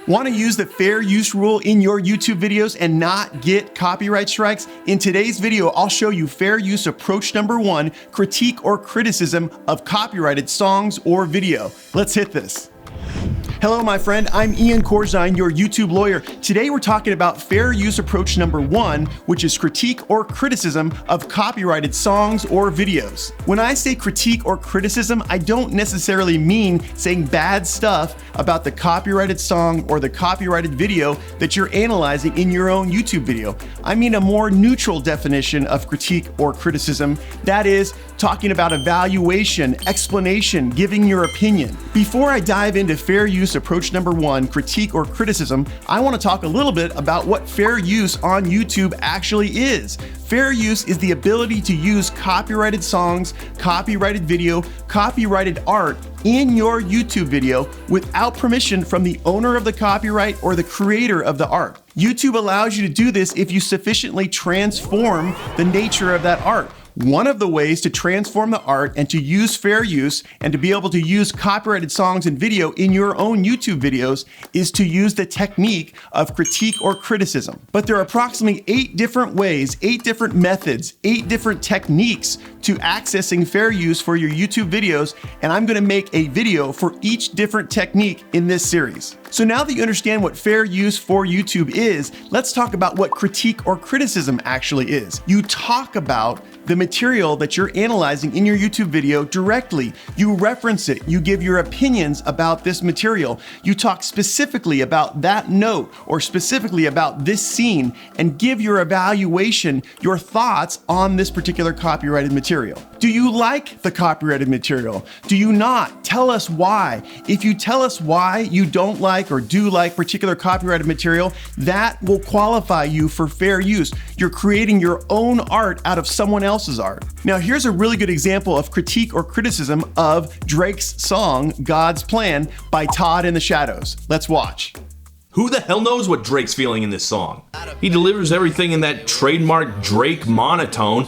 Want to use the fair use rule in your YouTube videos and not get copyright strikes? In today's video, I'll show you fair use approach number 1, critique or criticism of copyrighted songs or video. Let's hit this. Hello, my friend. I'm Corzine, your YouTube lawyer. Today, we're talking about fair use approach number 1, which is critique or criticism of copyrighted songs or videos. When I say critique or criticism, I don't necessarily mean saying bad stuff about the copyrighted song or the copyrighted video that you're analyzing in your own YouTube video. I mean a more neutral definition of critique or criticism. That is, talking about evaluation, explanation, giving your opinion. Before I dive into fair use approach number 1, critique or criticism, I want to talk a little bit about what fair use on YouTube actually is. Fair use is the ability to use copyrighted songs, copyrighted video, copyrighted art in your YouTube video without permission from the owner of the copyright or the creator of the art. YouTube allows you to do this if you sufficiently transform the nature of that art. One of the ways to transform the art and to use fair use and to be able to use copyrighted songs and video in your own YouTube videos is to use the technique of critique or criticism. But there are approximately 8 different ways, 8 different methods, 8 different techniques to accessing fair use for your YouTube videos, and I'm going to make a video for each different technique in this series. So now that you understand what fair use for YouTube is, let's talk about what critique or criticism actually is. You talk about the material that you're analyzing in your YouTube video directly. You reference it. You give your opinions about this material. You talk specifically about that note or specifically about this scene and give your evaluation, your thoughts on this particular copyrighted material. Do you like the copyrighted material? Do you not? Tell us why. If you tell us why you don't like or do like particular copyrighted material, that will qualify you for fair use. You're creating your own art out of someone else's art. Now, here's a really good example of critique or criticism of Drake's song, God's Plan, by Todd in the Shadows. Let's watch. Who the hell knows what Drake's feeling in this song? He delivers everything in that trademark Drake monotone.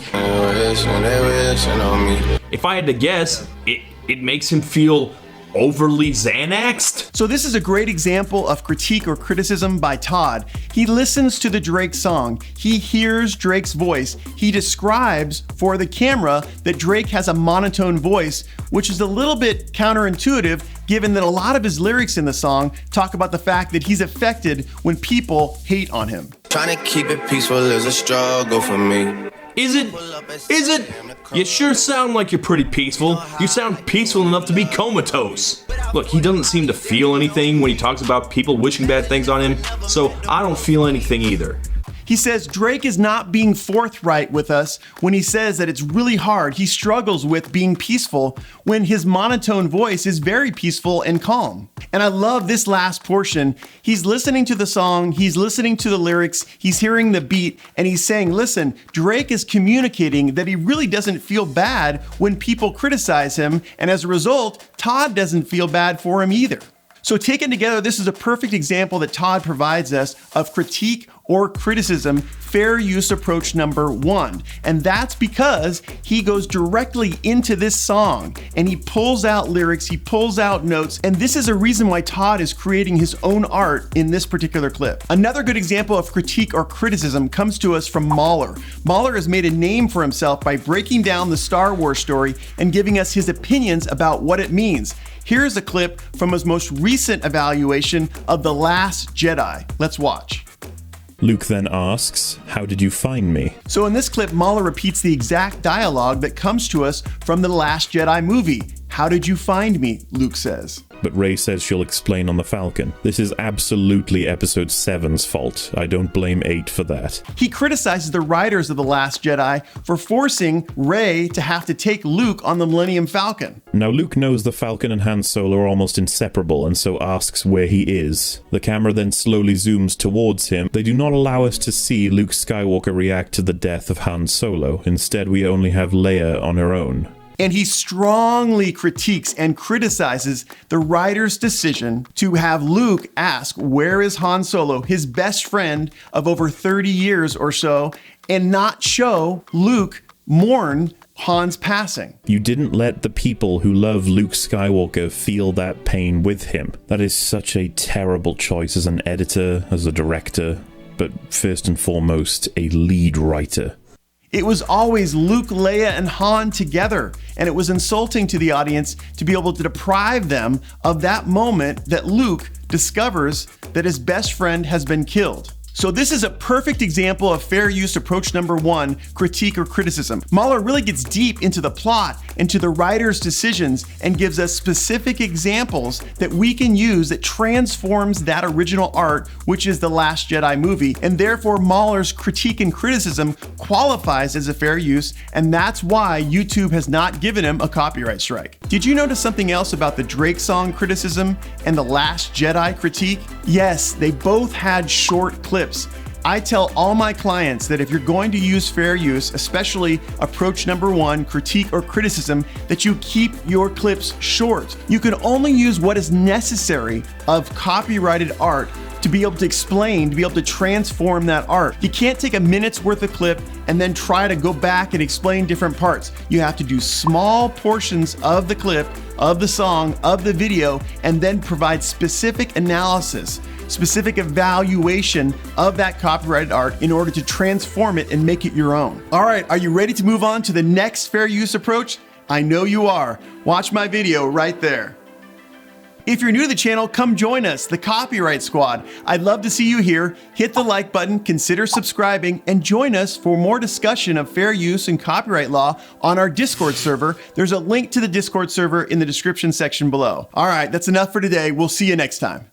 If I had to guess, it makes him feel overly Xanaxed? So this is a great example of critique or criticism by Todd. He listens to the Drake song. He hears Drake's voice. He describes for the camera that Drake has a monotone voice, which is a little bit counterintuitive given that a lot of his lyrics in the song talk about the fact that he's affected when people hate on him. Trying to keep it peaceful is a struggle for me. Is it? You sure sound like you're pretty peaceful. You sound peaceful enough to be comatose. Look, he doesn't seem to feel anything when he talks about people wishing bad things on him, so I don't feel anything either. He says Drake is not being forthright with us when he says that it's really hard. He struggles with being peaceful when his monotone voice is very peaceful and calm. And I love this last portion. He's listening to the song, he's listening to the lyrics, he's hearing the beat, and he's saying, listen, Drake is communicating that he really doesn't feel bad when people criticize him, and as a result, Todd doesn't feel bad for him either. So taken together, this is a perfect example that Todd provides us of critique or criticism, fair use approach number 1. And that's because he goes directly into this song and he pulls out lyrics, he pulls out notes, and this is a reason why Todd is creating his own art in this particular clip. Another good example of critique or criticism comes to us from Mahler. Mahler has made a name for himself by breaking down the Star Wars story and giving us his opinions about what it means. Here's a clip from his most recent evaluation of The Last Jedi. Let's watch. Luke then asks, "How did you find me?" So in this clip, Mahler repeats the exact dialogue that comes to us from The Last Jedi movie. "How did you find me?" Luke says. But Rey says she'll explain on the Falcon. This is absolutely Episode 7's fault. I don't blame 8 for that. He criticizes the writers of The Last Jedi for forcing Rey to have to take Luke on the Millennium Falcon. Now Luke knows the Falcon and Han Solo are almost inseparable and so asks where he is. The camera then slowly zooms towards him. They do not allow us to see Luke Skywalker react to the death of Han Solo. Instead, we only have Leia on her own. And he strongly critiques and criticizes the writer's decision to have Luke ask, where is Han Solo, his best friend of over 30 years or so, and not show Luke mourn Han's passing. You didn't let the people who love Luke Skywalker feel that pain with him. That is such a terrible choice as an editor, as a director, but first and foremost, a lead writer. It was always Luke, Leia, and Han together, and it was insulting to the audience to be able to deprive them of that moment that Luke discovers that his best friend has been killed. So this is a perfect example of fair use approach number 1, critique or criticism. Mahler really gets deep into the plot, into the writer's decisions, and gives us specific examples that we can use that transforms that original art, which is the Last Jedi movie. And therefore Mahler's critique and criticism qualifies as a fair use, and that's why YouTube has not given him a copyright strike. Did you notice something else about the Drake song criticism and the Last Jedi critique? Yes, they both had short clips. I tell all my clients that if you're going to use fair use, especially approach number 1, critique or criticism, that you keep your clips short. You can only use what is necessary of copyrighted art to be able to explain, to be able to transform that art. You can't take a minute's worth of clip and then try to go back and explain different parts. You have to do small portions of the clip, of the song, of the video, and then provide specific analysis, specific evaluation of that copyrighted art in order to transform it and make it your own. All right, are you ready to move on to the next fair use approach? I know you are. Watch my video right there. If you're new to the channel, come join us, the Copyright Squad. I'd love to see you here. Hit the like button, consider subscribing, and join us for more discussion of fair use and copyright law on our Discord server. There's a link to the Discord server in the description section below. All right, that's enough for today. We'll see you next time.